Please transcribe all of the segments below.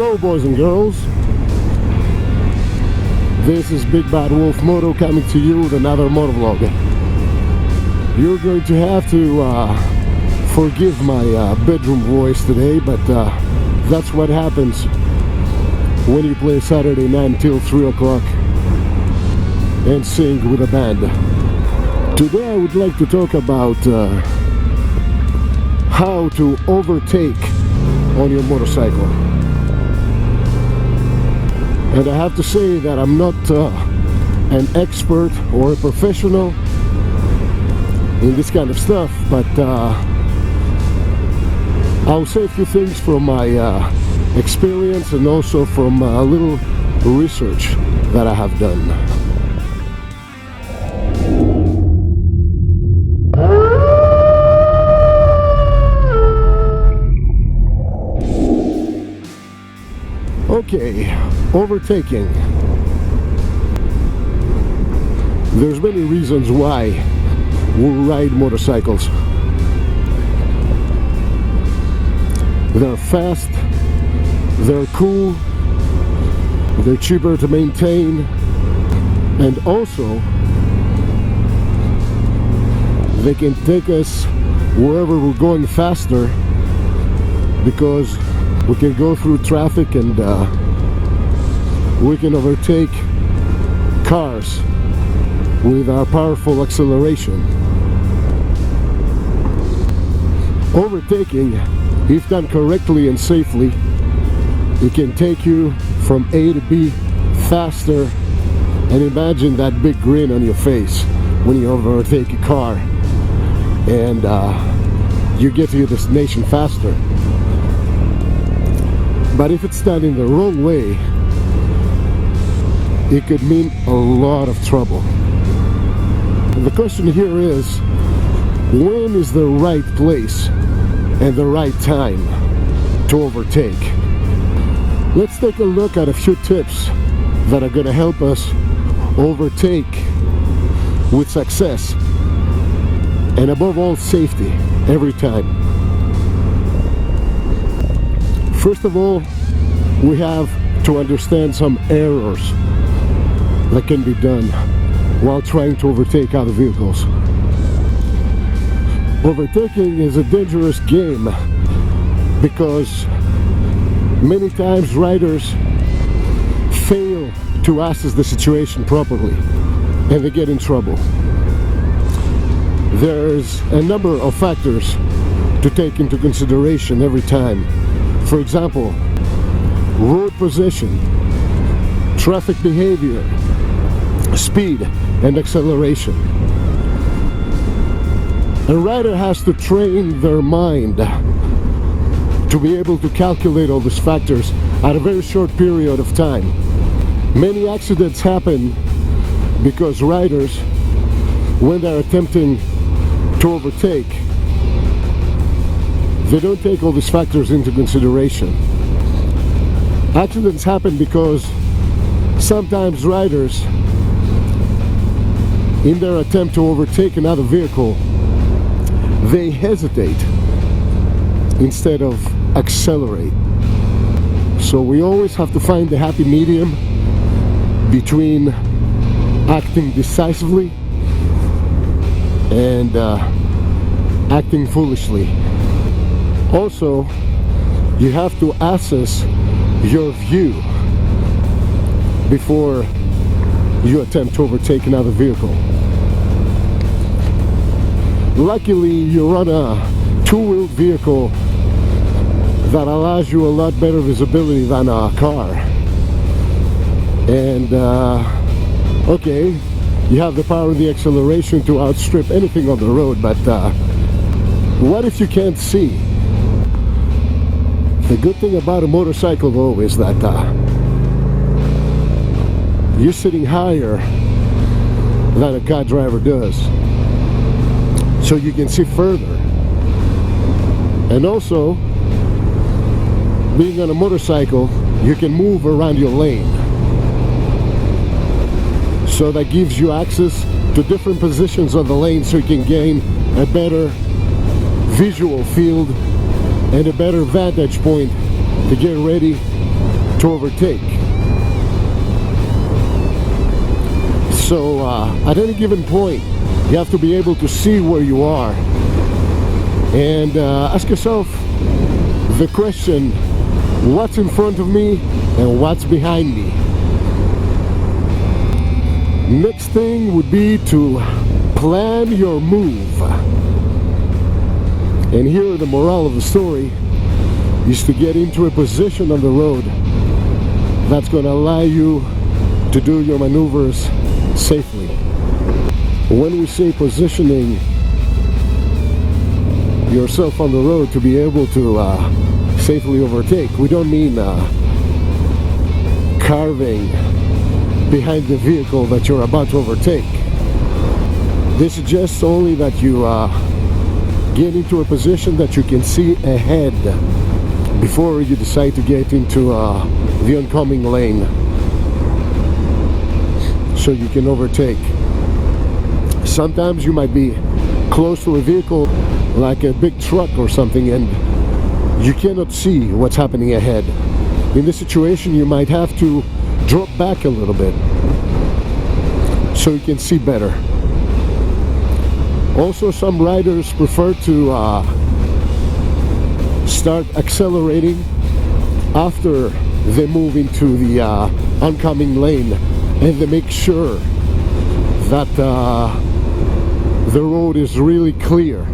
Hello boys and girls, this is BigBadWolfMoto coming to you with another motovlog. You're going to have to forgive my bedroom voice today, but that's what happens when you play Saturday night until 3 o'clock and sing with a band. Today I would like to talk about how to overtake on your motorcycle. And I have to say that I'm not an expert or a professional in this kind of stuff, but I'll say a few things from my experience and also from a little research that I have done. Okay, overtaking. There's many reasons why we ride motorcycles. They're fast, they're cool, they're cheaper to maintain, and also they can take us wherever we're going faster because we can go through traffic and we can overtake cars with our powerful acceleration. Overtaking, if done correctly and safely, it can take you from A to B faster, and imagine that big grin on your face when you overtake a car and you get to your destination faster. But if it's done in the wrong way, it could mean a lot of trouble. And the question here is, when is the right place and the right time to overtake? Let's take a look at a few tips that are going to help us overtake with success and above all safety every time. First of all, we have to understand some errors that can be done while trying to overtake other vehicles. Overtaking is a dangerous game because many times riders fail to assess the situation properly and they get in trouble. There's a number of factors to take into consideration every time. For example, road position, traffic behavior, speed, and acceleration. A rider has to train their mind to be able to calculate all these factors at a very short period of time. Many accidents happen because riders, when they're attempting to overtake, they don't take all these factors into consideration. Accidents happen because sometimes riders, in their attempt to overtake another vehicle, they hesitate instead of accelerate. So we always have to find the happy medium between acting decisively and acting foolishly. Also, you have to assess your view before you attempt to overtake another vehicle. Luckily, you're on a two-wheeled vehicle that allows you a lot better visibility than a car. And okay, you have the power and the acceleration to outstrip anything on the road, but what if you can't see? The good thing about a motorcycle though is that you're sitting higher than a car driver does, so you can see further. And also, being on a motorcycle, you can move around your lane, so that gives you access to different positions on the lane, so you can gain a better visual field and a better vantage point to get ready to overtake. So at any given point, you have to be able to see where you are and ask yourself the question, what's in front of me and what's behind me? Next thing would be to plan your move. And here the moral of the story is to get into a position on the road that's going to allow you to do your maneuvers safely. When we say positioning yourself on the road to be able to safely overtake, we don't mean carving behind the vehicle that you're about to overtake. This suggests only that you get into a position that you can see ahead before you decide to get into the oncoming lane, so you can overtake. Sometimes you might be close to a vehicle like a big truck or something and you cannot see what's happening ahead. In this situation you might have to drop back a little bit so you can see better. Also, some riders prefer to start accelerating after they move into the oncoming lane, and they make sure that the road is really clear.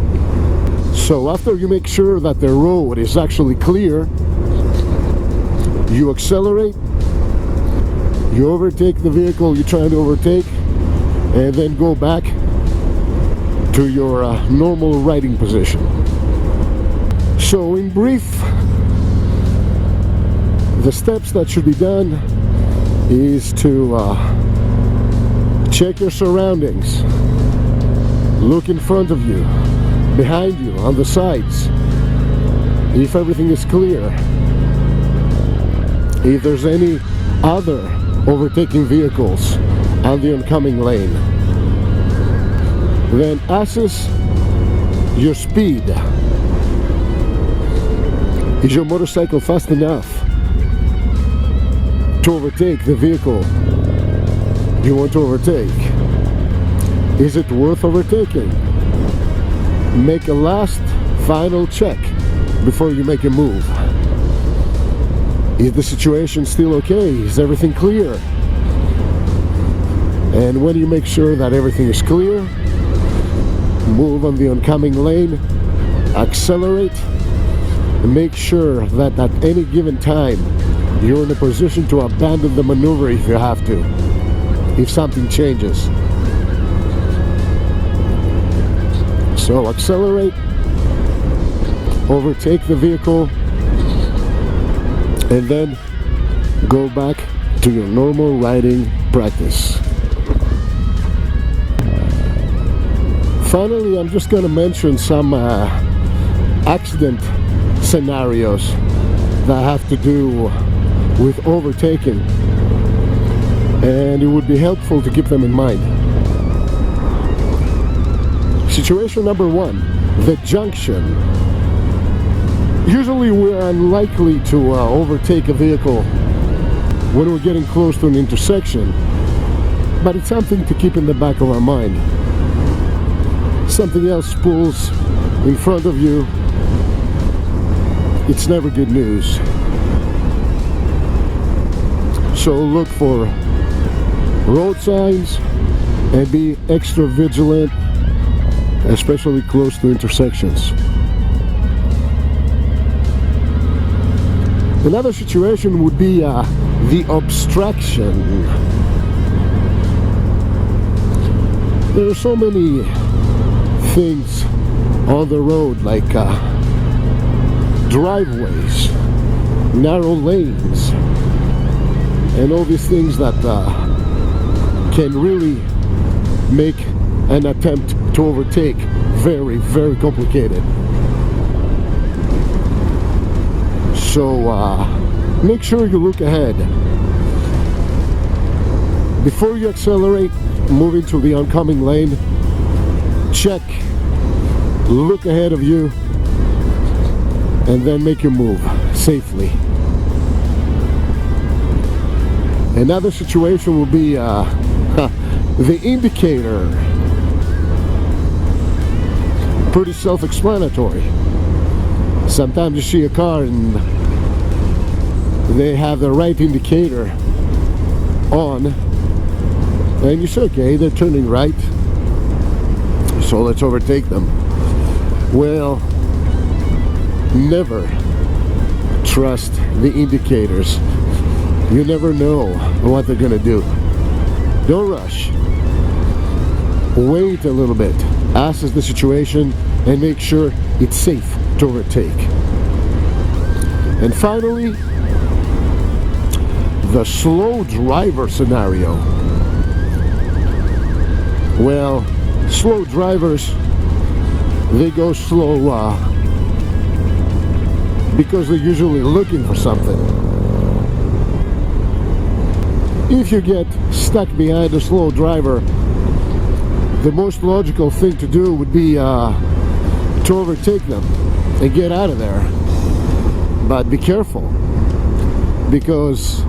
So after you make sure that the road is actually clear, you accelerate, you overtake the vehicle you're trying to overtake, and then go back to your normal riding position. So in brief, the steps that should be done is to check your surroundings, look in front of you, behind you, on the sides, if everything is clear, if there's any other overtaking vehicles on the oncoming lane. Then assess your speed. Is your motorcycle fast enough to overtake the vehicle you want to overtake? Is it worth overtaking? Make a last final check before you make a move. Is the situation still okay? Is everything clear? And when you make sure that everything is clear, move on the oncoming lane, accelerate, and make sure that at any given time you're in a position to abandon the maneuver if you have to, if something changes. So accelerate, overtake the vehicle, and then go back to your normal riding practice. Finally, I'm just going to mention some accident scenarios that have to do with overtaking, and it would be helpful to keep them in mind. Situation number one, the junction. Usually we're unlikely to overtake a vehicle when we're getting close to an intersection, but it's something to keep in the back of our mind. Something else pulls in front of you, it's never good news. So look for road signs and be extra vigilant, especially close to intersections. Another situation would be the obstruction. There are so many things on the road, like driveways, narrow lanes, and all these things that can really make an attempt to overtake very, very complicated. So make sure you look ahead. Before you accelerate, move into the oncoming lane, check, look ahead of you, and then make your move safely. Another situation will be the indicator. Pretty self-explanatory. Sometimes you see a car and they have the right indicator on, and you say, okay, they're turning right, so let's overtake them. Well, never trust the indicators. You never know what they're gonna do. Don't rush. Wait a little bit. Assess the situation and make sure it's safe to overtake. And finally, the slow driver scenario. Well, slow drivers, they go slow because they're usually looking for something. If you get stuck behind a slow driver, the most logical thing to do would be to overtake them and get out of there. But be careful, because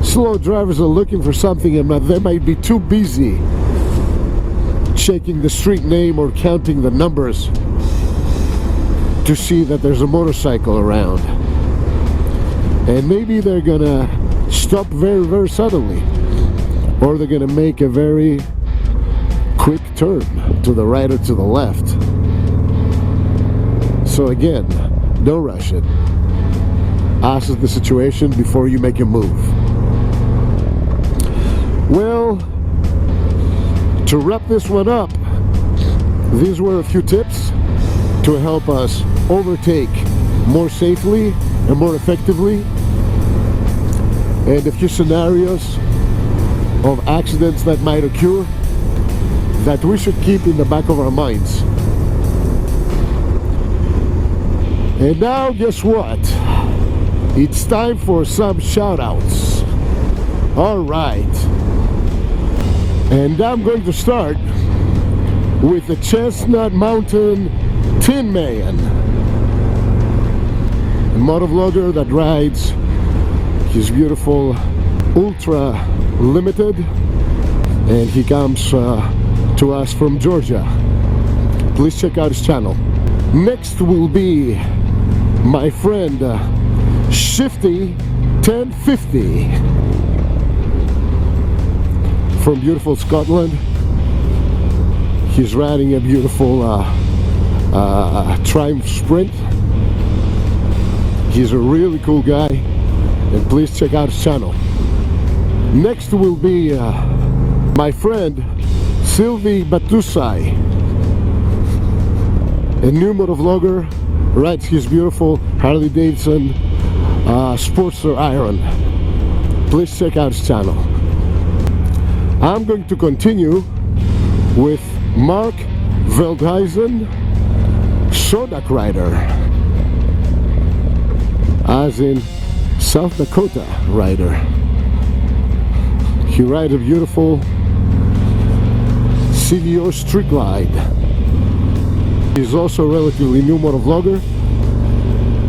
slow drivers are looking for something and they might be too busy checking the street name or counting the numbers to see that there's a motorcycle around. And maybe they're gonna stop very, very suddenly, or they're gonna make a very quick turn to the right or to the left. So again, don't rush it. Assess the situation before you make a move. Well, to wrap this one up, these were a few tips to help us overtake more safely and more effectively, and a few scenarios of accidents that might occur that we should keep in the back of our minds. And now, guess what? It's time for some shoutouts. All right. And I'm going to start with the TheChestnutMtnTinman, a motovlogger that rides his beautiful Ultra Limited, and he comes to us from Georgia. Please check out his channel. Next will be my friend Shifty 1050 from beautiful Scotland. He's riding a beautiful Triumph Sprint. He's a really cool guy, and please check out his channel. Next will be my friend Silvie Battousai, a new motovlogger, rides his beautiful Harley Davidson Sportster Iron. Please check out his channel. I'm going to continue with Mark Veldhuizen, SODAKRIDER, as in South Dakota rider. He rides a beautiful CVO Street Glide. He's also a relatively new motovlogger.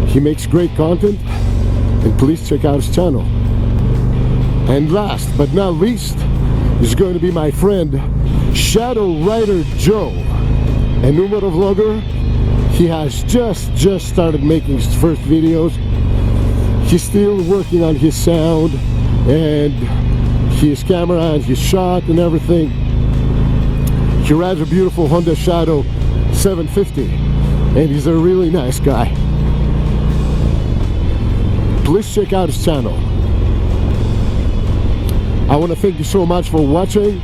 He makes great content, and please check out his channel. And last but not least is going to be my friend ShadowRid3r Joe, a new motovlogger. He has just started making his first videos. He's still working on his sound and his camera and his shot and everything. He rides a beautiful Honda Shadow 750, and he's a really nice guy. Please check out his channel. I want to thank you so much for watching,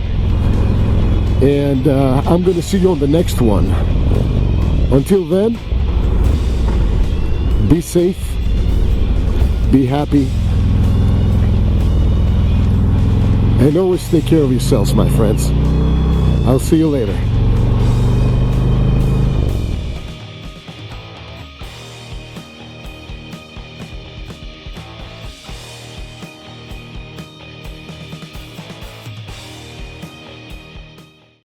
and I'm going to see you on the next one. Until then, be safe, be happy, and always take care of yourselves, my friends. I'll see you later.